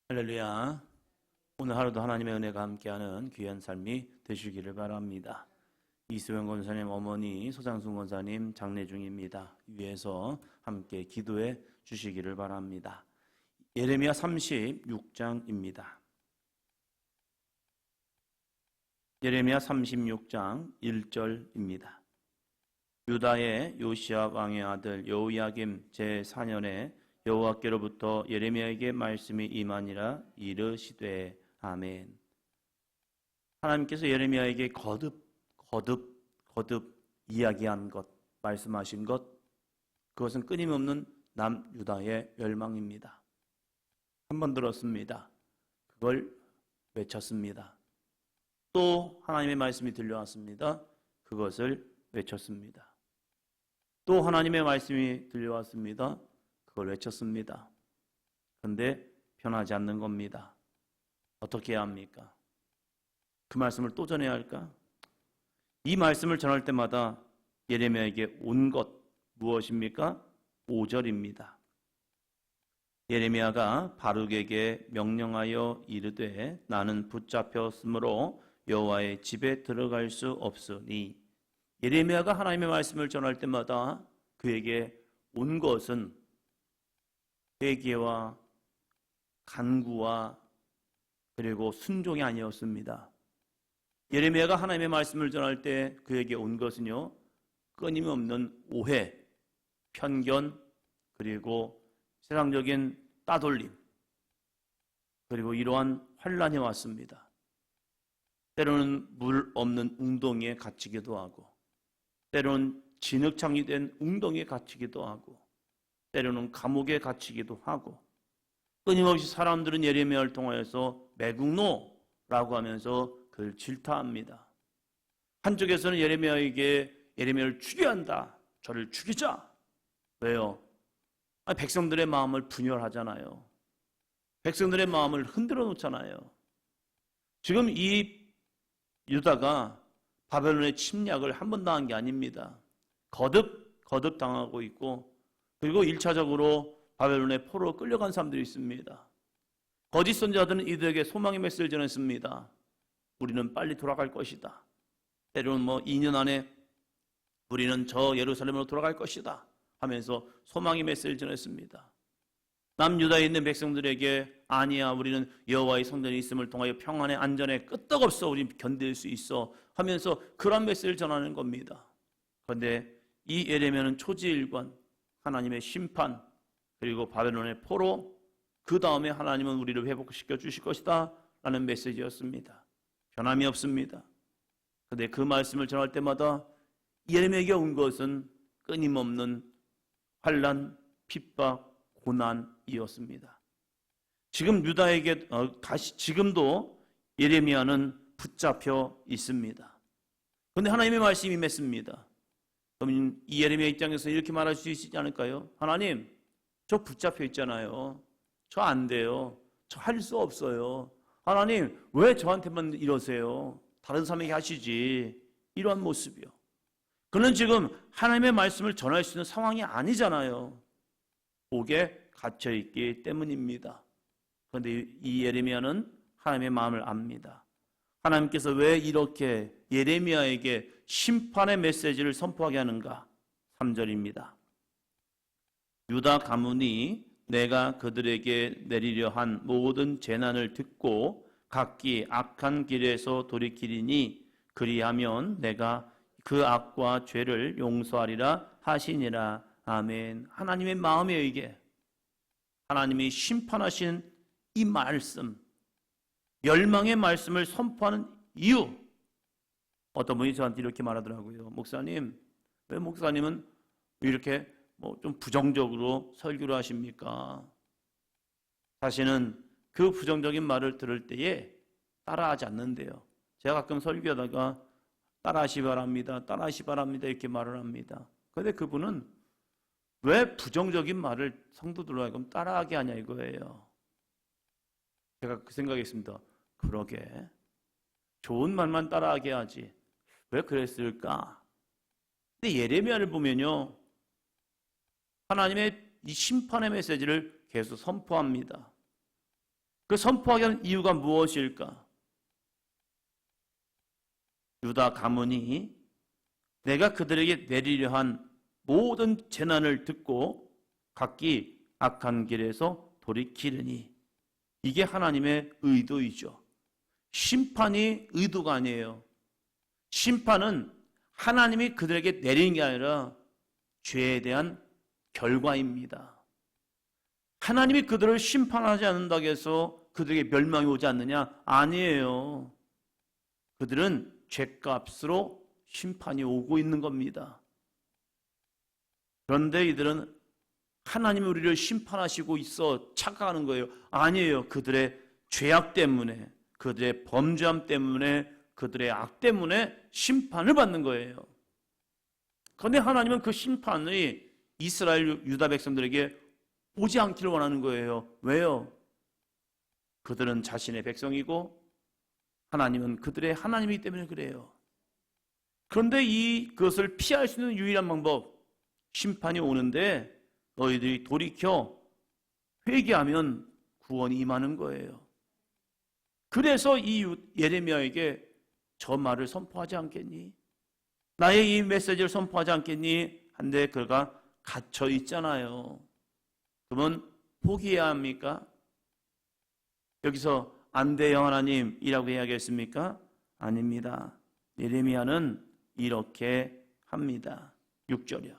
할렐루야. 오늘 하루도 하나님의 은혜가 함께하는 귀한 삶이 되시기를 바랍니다. 이수영 권사님 어머니 소장순 권사님 장례 중입니다. 위에서 함께 기도해 주시기를 바랍니다. 예레미야 36장입니다. 예레미야 36장 1절입니다. 유다의 요시야 왕의 아들 여호야김 제4년에 여호와께로부터 예레미야에게 말씀이 임하니라. 이르시되 아멘. 하나님께서 예레미야에게 거듭 이야기한 것, 말씀하신 것, 그것은 끊임없는 남유다의 멸망입니다. 한 번 들었습니다. 그걸 외쳤습니다. 또 하나님의 말씀이 들려왔습니다. 그것을 외쳤습니다. 또 하나님의 말씀이 들려왔습니다. 그걸 외쳤습니다. 그런데 변하지 않는 겁니다. 어떻게 해야 합니까? 그 말씀을 또 전해야 할까? 이 말씀을 전할 때마다 예레미야에게 온 것 무엇입니까? 5절입니다. 예레미야가 바룩에게 명령하여 이르되 나는 붙잡혔으므로 여호와의 집에 들어갈 수 없으니. 예레미야가 하나님의 말씀을 전할 때마다 그에게 온 것은 회개와 간구와 그리고 순종이 아니었습니다. 예레미야가 하나님의 말씀을 전할 때 그에게 온 것은요, 끊임없는 오해, 편견, 그리고 세상적인 따돌림, 그리고 이러한 환란이 왔습니다. 때로는 물 없는 웅덩이에 갇히기도 하고, 때로는 진흙창이 된 웅덩이에 갇히기도 하고, 때로는 감옥에 갇히기도 하고, 끊임없이 사람들은 예레미야를 통하여서 매국노라고 하면서 그를 질타합니다. 한쪽에서는 예레미야를 죽여야 한다. 저를 죽이자. 왜요? 백성들의 마음을 분열하잖아요. 백성들의 마음을 흔들어 놓잖아요. 지금 이 유다가 바벨론의 침략을 한 번 당한 게 아닙니다. 거듭 당하고 있고, 그리고 1차적으로 바벨론의 포로로 끌려간 사람들이 있습니다. 거짓 선지자들은 이들에게 소망의 메시지를 전했습니다. 우리는 빨리 돌아갈 것이다. 때로는 2년 안에 우리는 저 예루살렘으로 돌아갈 것이다 하면서 소망의 메시지를 전했습니다. 남유다에 있는 백성들에게 아니야, 우리는 여호와의 성전이 있음을 통하여 평안에 안전에 끄떡없어 우리 견딜 수 있어 하면서 그런 메시지를 전하는 겁니다. 그런데 이 예레미야는 초지일관, 하나님의 심판, 그리고 바벨론의 포로, 그 다음에 하나님은 우리를 회복시켜 주실 것이다 라는 메시지였습니다. 변함이 없습니다. 그런데 그 말씀을 전할 때마다 예레미야에게 온 것은 끊임없는 환난, 핍박, 고난이었습니다. 지금 유다에게 지금도 예레미야는 붙잡혀 있습니다. 그런데 하나님의 말씀이 임했습니다. 그럼 이 예레미야 입장에서 이렇게 말할 수 있지 않을까요? 하나님, 저 붙잡혀 있잖아요. 저 안 돼요. 저 할 수 없어요. 하나님, 왜 저한테만 이러세요? 다른 사람에게 하시지. 이러한 모습이요. 그는 지금 하나님의 말씀을 전할 수 있는 상황이 아니잖아요. 옥에 갇혀 있기 때문입니다. 그런데 이 예레미야는 하나님의 마음을 압니다. 하나님께서 왜 이렇게 예레미야에게 심판의 메시지를 선포하게 하는가? 3절입니다. 유다 가문이 내가 그들에게 내리려 한 모든 재난을 듣고 각기 악한 길에서 돌이키리니 그리하면 내가 그 악과 죄를 용서하리라 하시니라. 아멘. 하나님의 마음에 의게 하나님이 심판하신 이 말씀, 멸망의 말씀을 선포하는 이유. 어떤 분이 저한테 이렇게 말하더라고요. 목사님, 왜 목사님은 이렇게 좀 부정적으로 설교를 하십니까? 사실은 그 부정적인 말을 들을 때에 따라하지 않는데요. 제가 가끔 설교하다가 따라하시 바랍니다, 따라하시 바랍니다 이렇게 말을 합니다. 그런데 그분은 왜 부정적인 말을 성도들로 하여금 따라하게 하냐 이거예요. 제가 그 생각했습니다. 그러게, 좋은 말만 따라하게 하지 왜 그랬을까? 근데 예레미야를 보면요, 하나님의 이 심판의 메시지를 계속 선포합니다. 그 선포하게 하는 이유가 무엇일까? 유다 가문이 내가 그들에게 내리려 한 모든 재난을 듣고 각기 악한 길에서 돌이키려니, 이게 하나님의 의도이죠. 심판이 의도가 아니에요. 심판은 하나님이 그들에게 내리는 게 아니라 죄에 대한 결과입니다. 하나님이 그들을 심판하지 않는다고 해서 그들에게 멸망이 오지 않느냐? 아니에요. 그들은 죄값으로 심판이 오고 있는 겁니다. 그런데 이들은 하나님이 우리를 심판하시고 있어 착각하는 거예요. 아니에요. 그들의 죄악 때문에, 그들의 범죄함 때문에, 그들의 악 때문에 심판을 받는 거예요. 그런데 하나님은 그 심판이 이스라엘 유다 백성들에게 오지 않기를 원하는 거예요. 왜요? 그들은 자신의 백성이고 하나님은 그들의 하나님이기 때문에 그래요. 그런데 그것을 피할 수 있는 유일한 방법, 심판이 오는데 너희들이 돌이켜 회개하면 구원이 임하는 거예요. 그래서 이 예레미야에게 저 말을 선포하지 않겠니? 나의 이 메시지를 선포하지 않겠니? 한데 그가 갇혀 있잖아요. 그러면 포기해야 합니까? 여기서 안 돼요 하나님이라고 해야겠습니까? 아닙니다. 예레미야는 이렇게 합니다. 6절이요.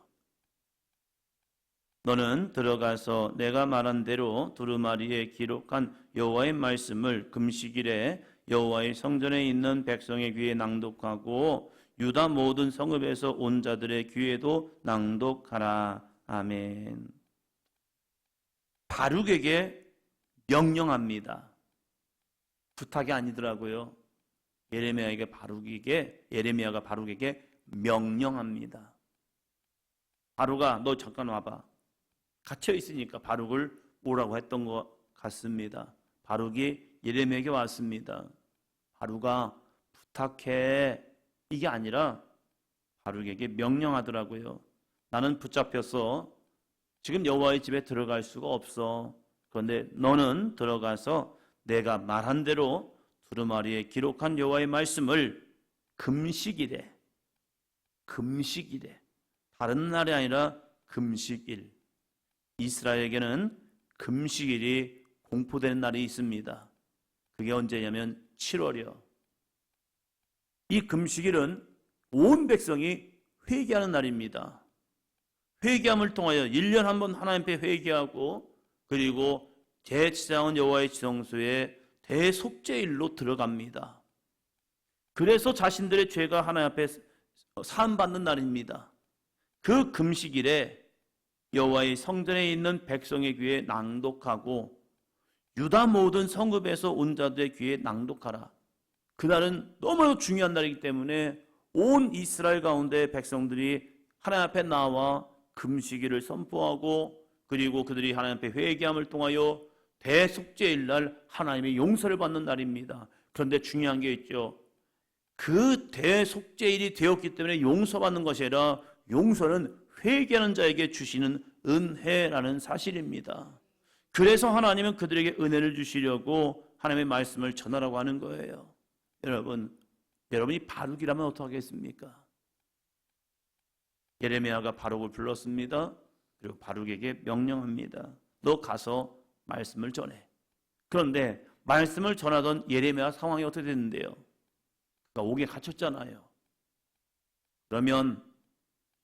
너는 들어가서 내가 말한 대로 두루마리에 기록한 여호와의 말씀을 금식일에 여호와의 성전에 있는 백성의 귀에 낭독하고 유다 모든 성읍에서 온 자들의 귀에도 낭독하라. 아멘. 바룩에게 명령합니다. 부탁이 아니더라고요. 예레미야가 바룩에게 명령합니다. 바룩아, 너 잠깐 와봐. 갇혀 있으니까 바룩을 오라고 했던 것 같습니다. 바룩이 예레미야에게 왔습니다. 바룩아, 부탁해. 이게 아니라 바룩에게 명령하더라고요. 나는 붙잡혔어. 지금 여호와의 집에 들어갈 수가 없어. 그런데 너는 들어가서 내가 말한 대로 두루마리에 기록한 여호와의 말씀을 금식일에, 다른 날이 아니라 금식일. 이스라엘에게는 금식일이 공포되는 날이 있습니다. 그게 언제냐면 7월이요. 이 금식일은 온 백성이 회개하는 날입니다. 회개함을 통하여 1년 한 번 하나님 앞에 회개하고, 그리고 제사장은 여호와의 지성소에 대속죄일로 들어갑니다. 그래서 자신들의 죄가 하나님 앞에 사함받는 날입니다. 그 금식일에 여호와의 성전에 있는 백성의 귀에 낭독하고 유다 모든 성읍에서 온 자들의 귀에 낭독하라. 그날은 너무 중요한 날이기 때문에 온 이스라엘 가운데 백성들이 하나님 앞에 나와 금식일을 선포하고, 그리고 그들이 하나님 앞에 회개함을 통하여 대속죄일 날 하나님의 용서를 받는 날입니다. 그런데 중요한 게 있죠. 그 대속죄일이 되었기 때문에 용서받는 것이 아니라 용서는 회개하는 자에게 주시는 은혜라는 사실입니다. 그래서 하나님은 그들에게 은혜를 주시려고 하나님의 말씀을 전하라고 하는 거예요. 여러분이 바룩이라면 어떡하겠습니까? 예레미야가 바룩을 불렀습니다. 그리고 바룩에게 명령합니다. 너 가서 말씀을 전해. 그런데 말씀을 전하던 예레미야 상황이 어떻게 됐는데요? 그가 옥에 갇혔잖아요. 그러면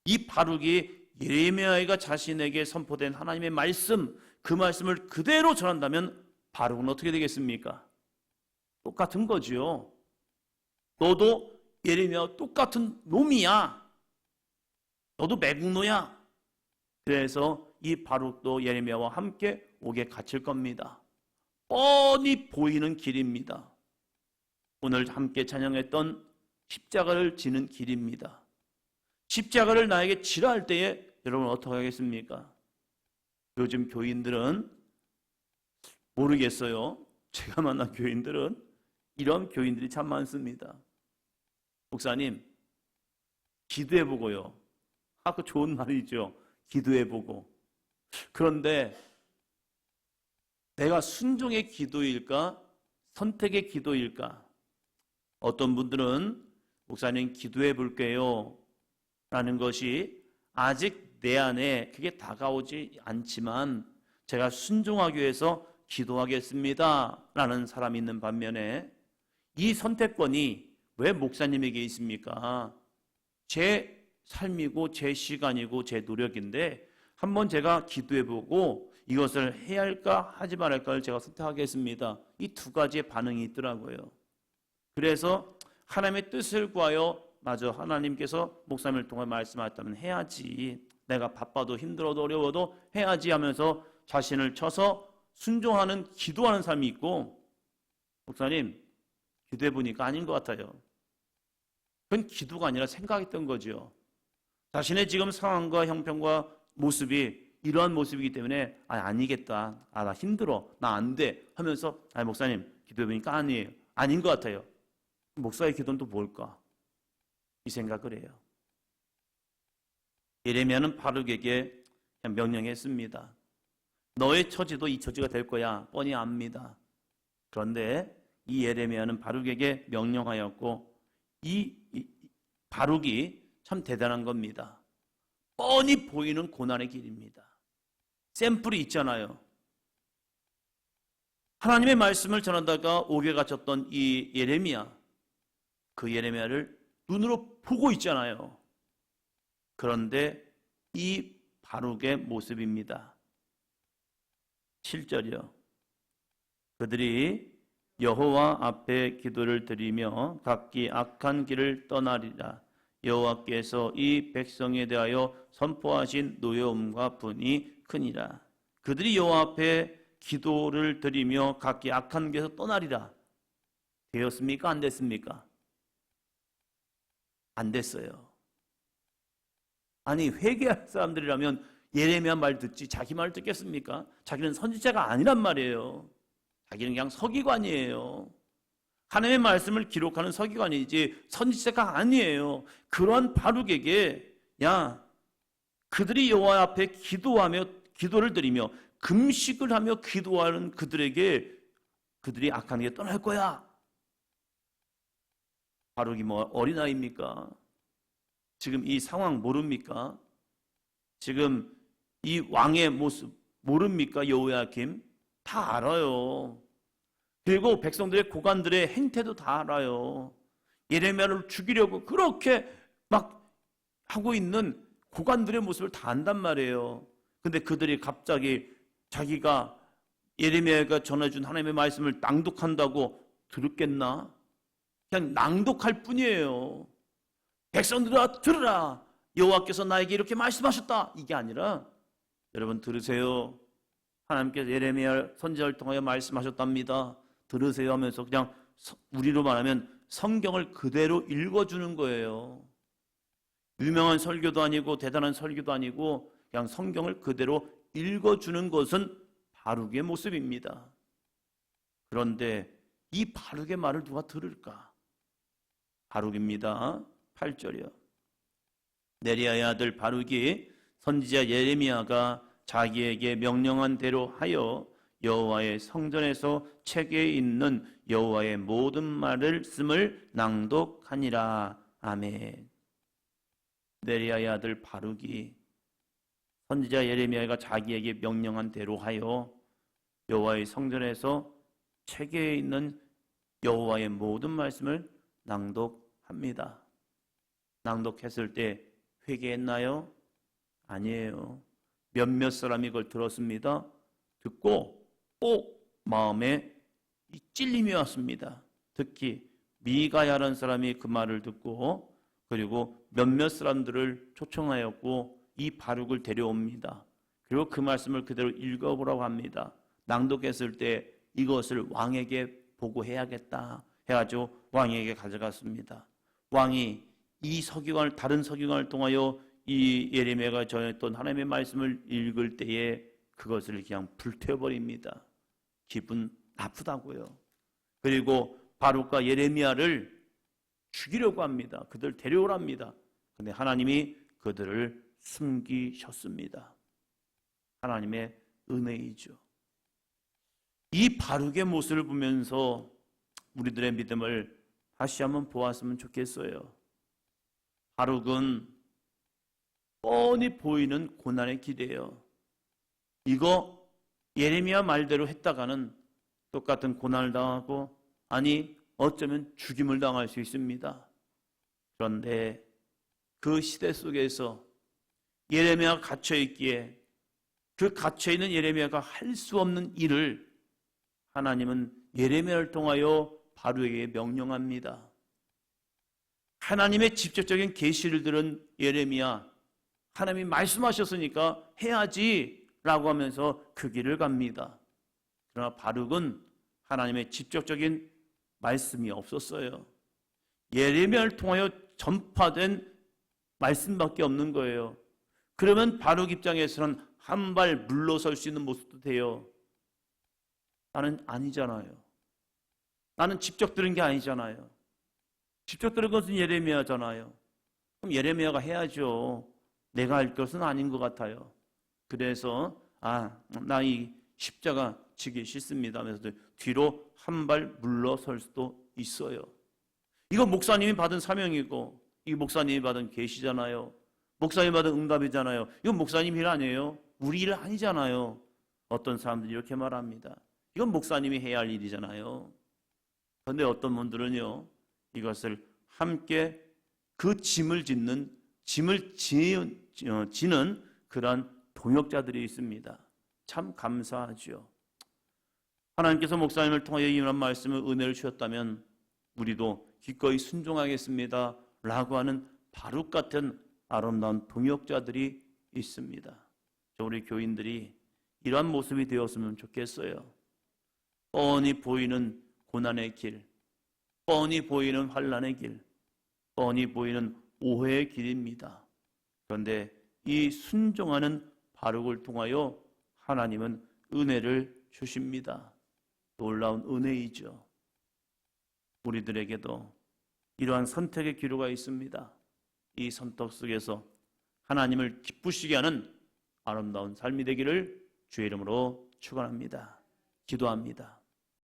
이 바룩이 예레미야가 자신에게 선포된 하나님의 말씀, 그 말씀을 그대로 전한다면 바룩은 어떻게 되겠습니까? 똑같은 거죠. 너도 예레미야와 똑같은 놈이야. 너도 매국노야. 그래서 이 바룩도 예레미야와 함께 옥에 갇힐 겁니다. 뻔히 보이는 길입니다. 오늘 함께 찬양했던 십자가를 지는 길입니다. 십자가를 나에게 지라 할 때에 여러분 어떻게 하겠습니까? 요즘 교인들은 모르겠어요. 제가 만난 교인들은 이런 교인들이 참 많습니다. 목사님, 기도해보고요. 그 좋은 말이죠. 기도해보고. 그런데 내가 순종의 기도일까? 선택의 기도일까? 어떤 분들은 목사님 기도해 볼게요 라는 것이 아직 내 안에 그게 다가오지 않지만 제가 순종하기 위해서 기도하겠습니다 라는 사람이 있는 반면에 이 선택권이 왜 목사님에게 있습니까? 제 삶이고 제 시간이고 제 노력인데 한번 제가 기도해보고 이것을 해야 할까 하지 말할까를 제가 선택하겠습니다. 이 두 가지의 반응이 있더라고요. 그래서 하나님의 뜻을 구하여 마저 하나님께서 목사님을 통해 말씀하셨다면 해야지, 내가 바빠도 힘들어도 어려워도 해야지 하면서 자신을 쳐서 순종하는 기도하는 삶이 있고, 목사님 기도해보니까 아닌 것 같아요. 그건 기도가 아니라 생각했던 거죠. 자신의 지금 상황과 형편과 모습이 이러한 모습이기 때문에 아니겠다, 나 힘들어, 나 안 돼 하면서 목사님 기도해보니까 아니에요, 아닌 것 같아요. 목사의 기도는 또 뭘까? 이 생각을 해요. 예레미야는 바룩에게 명령했습니다. 너의 처지도 이 처지가 될 거야 뻔히 압니다. 그런데 이 예레미야는 바룩에게 명령하였고, 이 바룩이 참 대단한 겁니다. 뻔히 보이는 고난의 길입니다. 샘플이 있잖아요. 하나님의 말씀을 전하다가 옥에 갇혔던 이 예레미야, 그 예레미야를 눈으로 보고 있잖아요. 그런데 이 바룩의 모습입니다. 7절이요. 그들이 여호와 앞에 기도를 드리며 각기 악한 길을 떠나리라. 여호와께서 이 백성에 대하여 선포하신 노여움과 분이 크니라. 그들이 여호와 앞에 기도를 드리며 각기 악한 길에서 떠나리라. 되었습니까? 안 됐습니까? 안 됐어요. 아니, 회개할 사람들이라면 예레미야 말 듣지 자기 말 듣겠습니까? 자기는 선지자가 아니란 말이에요. 자기는 그냥 서기관이에요. 하나님의 말씀을 기록하는 서기관이지 선지자가 아니에요. 그러한 바룩에게 그들이 여호와 앞에 기도하며 기도를 드리며 금식을 하며 기도하는 그들에게 그들이 악한 게 떠날 거야. 바룩이 뭐 어린아이입니까? 지금 이 상황 모릅니까? 지금 이 왕의 모습 모릅니까? 여호야김 다 알아요. 그리고 백성들의 고관들의 행태도 다 알아요. 예레미야를 죽이려고 그렇게 막 하고 있는 고관들의 모습을 다 안단 말이에요. 근데 그들이 갑자기 자기가 예레미야가 전해준 하나님의 말씀을 낭독한다고 들었겠나? 그냥 낭독할 뿐이에요. 백성들아 들으라, 여호와께서 나에게 이렇게 말씀하셨다, 이게 아니라 여러분 들으세요. 하나님께서 예레미야 선지자를 통하여 말씀하셨답니다. 들으세요 하면서 그냥 우리로 말하면 성경을 그대로 읽어주는 거예요. 유명한 설교도 아니고 대단한 설교도 아니고 그냥 성경을 그대로 읽어주는 것은 바룩의 모습입니다. 그런데 이 바룩의 말을 누가 들을까? 바룩입니다. 8절이요. 네리야의 아들 바룩이 선지자 예레미야가 자기에게 명령한 대로 하여 여호와의 성전에서 책에 있는 여호와의 모든 말씀을 낭독하니라. 아멘. 네리야의 아들 바룩이 선지자 예레미야가 자기에게 명령한 대로 하여 여호와의 성전에서 책에 있는 여호와의 모든 말씀을 낭독합니다. 낭독했을 때 회개했나요? 아니에요. 몇몇 사람이 그걸 들었습니다. 듣고 마음에 찔림이 왔습니다. 특히 미가야라는 사람이 그 말을 듣고 그리고 몇몇 사람들을 초청하였고 이 바룩을 데려옵니다. 그리고 그 말씀을 그대로 읽어보라고 합니다. 낭독했을 때 이것을 왕에게 보고해야겠다 해가지고 왕에게 가져갔습니다. 왕이 이 서기관을 다른 서기관을 통하여 이 예레미야가 전했던 하나님의 말씀을 읽을 때에 그것을 그냥 불태워버립니다. 기분 나쁘다고요. 그리고 바룩과 예레미야를 죽이려고 합니다. 그들 데려오랍니다. 근데 하나님이 그들을 숨기셨습니다. 하나님의 은혜이죠. 이 바룩의 모습을 보면서 우리들의 믿음을 다시 한번 보았으면 좋겠어요. 바룩은 뻔히 보이는 고난의 길이에요. 이거 예레미야 말대로 했다가는 똑같은 고난을 당하고, 아니 어쩌면 죽임을 당할 수 있습니다. 그런데 그 시대 속에서 예레미야가 갇혀있기에 그 갇혀있는 예레미야가 할 수 없는 일을 하나님은 예레미야를 통하여 바룩에게 명령합니다. 하나님의 직접적인 계시를 들은 예레미야, 하나님이 말씀하셨으니까 해야지 라고 하면서 그 길을 갑니다. 그러나 바룩은 하나님의 직접적인 말씀이 없었어요. 예레미야를 통하여 전파된 말씀밖에 없는 거예요. 그러면 바룩 입장에서는 한 발 물러설 수 있는 모습도 돼요. 나는 아니잖아요. 나는 직접 들은 게 아니잖아요. 직접 들은 것은 예레미야잖아요. 그럼 예레미야가 해야죠. 내가 할 것은 아닌 것 같아요. 그래서 나 이 십자가 지기 싫습니다 하면서 뒤로 한 발 물러설 수도 있어요. 이거 목사님이 받은 사명이고, 이 목사님이 받은 계시잖아요. 목사님이 받은 응답이잖아요. 이건 목사님 일 아니에요. 우리 일 아니잖아요. 어떤 사람들이 이렇게 말합니다. 이건 목사님이 해야 할 일이잖아요. 그런데 어떤 분들은요, 이것을 함께 그 짐을 지는 그러한 동역자들이 있습니다. 참 감사하죠. 하나님께서 목사님을 통하여 이런 말씀을 은혜를 주셨다면 우리도 기꺼이 순종하겠습니다 라고 하는 바룩 같은 아름다운 동역자들이 있습니다. 우리 교인들이 이러한 모습이 되었으면 좋겠어요. 뻔히 보이는 고난의 길, 뻔히 보이는 환난의 길, 뻔히 보이는 오해의 길입니다. 그런데 이 순종하는 바룩을 통하여 하나님은 은혜를 주십니다. 놀라운 은혜이죠. 우리들에게도 이러한 선택의 기로가 있습니다. 이 선택 속에서 하나님을 기쁘시게 하는 아름다운 삶이 되기를 주의 이름으로 축원합니다. 기도합니다.